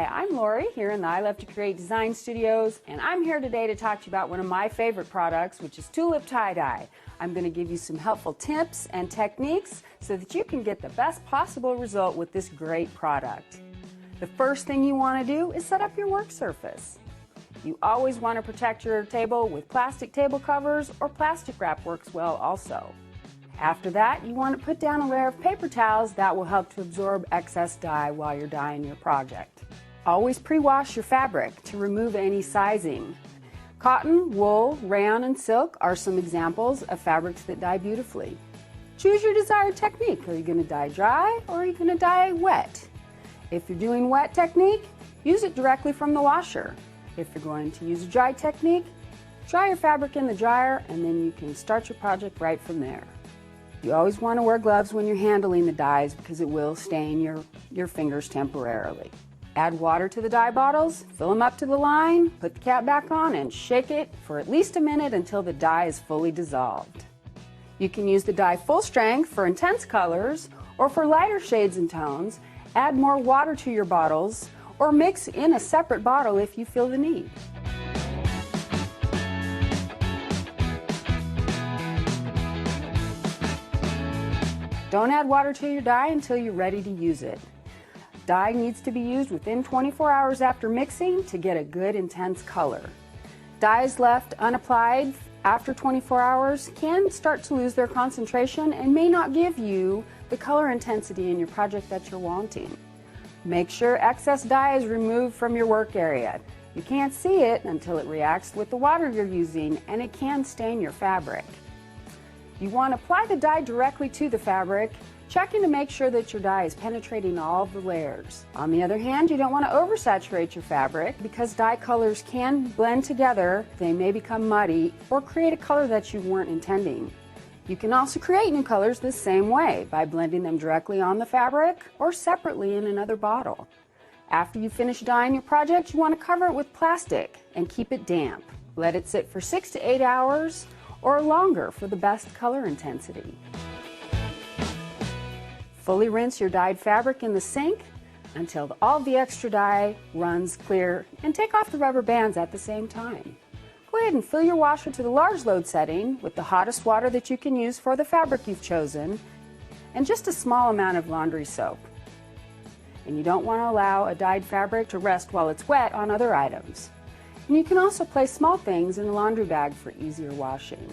Hi, I'm Lori here in the I Love to Create Design Studios, and I'm here today to talk to you about one of my favorite products, which is Tulip Tie-Dye. I'm going to give you some helpful tips and techniques so that you can get the best possible result with this great product. The first thing you want to do is set up your work surface. You always want to protect your table with plastic table covers, or plastic wrap works well also. After that, you want to put down a layer of paper towels that will help to absorb excess dye while you're dyeing your project. Always pre-wash your fabric to remove any sizing. Cotton, wool, rayon, and silk are some examples of fabrics that dye beautifully. Choose your desired technique. Are you going to dye dry or are you going to dye wet? If you're doing wet technique, use it directly from the washer. If you're going to use a dry technique, dry your fabric in the dryer and then you can start your project right from there. You always want to wear gloves when you're handling the dyes because it will stain your fingers temporarily. Add water to the dye bottles, fill them up to the line, put the cap back on and shake it for at least a minute until the dye is fully dissolved. You can use the dye full strength for intense colors, or for lighter shades and tones, add more water to your bottles or mix in a separate bottle if you feel the need. Don't add water to your dye until you're ready to use it. Dye needs to be used within 24 hours after mixing to get a good intense color. Dyes left unapplied after 24 hours can start to lose their concentration and may not give you the color intensity in your project that you're wanting. Make sure excess dye is removed from your work area. You can't see it until it reacts with the water you're using, and it can stain your fabric. You want to apply the dye directly to the fabric, checking to make sure that your dye is penetrating all of the layers. On the other hand, you don't want to oversaturate your fabric because dye colors can blend together. They may become muddy or create a color that you weren't intending. You can also create new colors the same way by blending them directly on the fabric or separately in another bottle. After you finish dyeing your project, you want to cover it with plastic and keep it damp. Let it sit for 6 to 8 hours or longer for the best color intensity. Fully rinse your dyed fabric in the sink until all the extra dye runs clear, and take off the rubber bands at the same time. Go ahead and fill your washer to the large load setting with the hottest water that you can use for the fabric you've chosen and just a small amount of laundry soap. And you don't want to allow a dyed fabric to rest while it's wet on other items. And you can also place small things in the laundry bag for easier washing.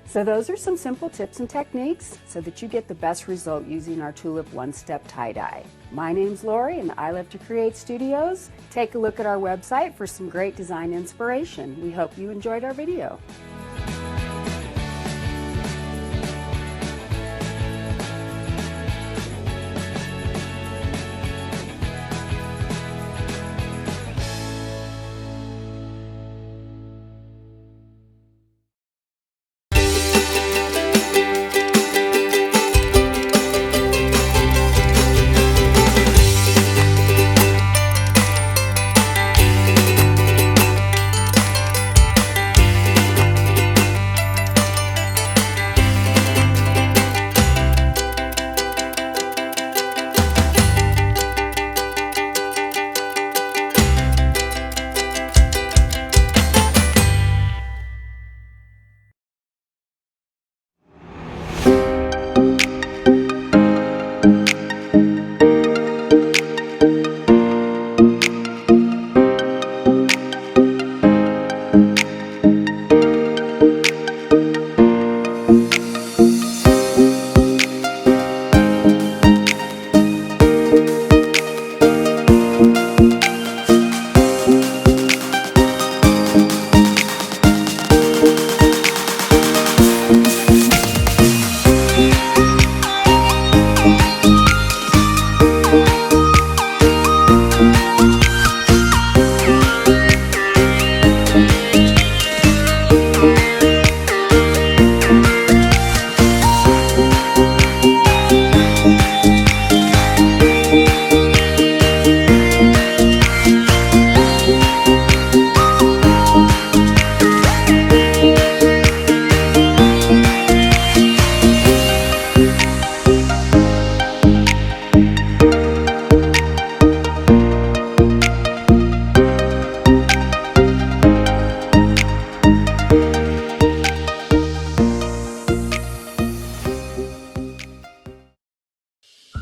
So those are some simple tips and techniques so that you get the best result using our Tulip One-Step Tie-Dye. My name's Lori and I Love to Create Studios. Take a look at our website for some great design inspiration. We hope you enjoyed our video.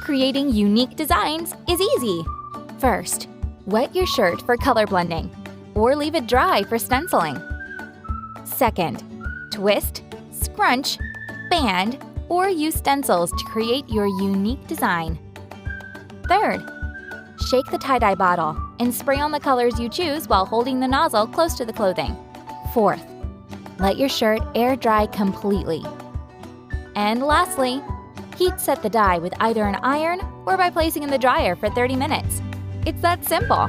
Creating unique designs is easy. First, wet your shirt for color blending, or leave it dry for stenciling. Second, twist, scrunch, band, or use stencils to create your unique design. Third, shake the tie-dye bottle and spray on the colors you choose while holding the nozzle close to the clothing. Fourth, let your shirt air dry completely. And lastly, heat set the dye with either an iron or by placing in the dryer for 30 minutes. It's that simple.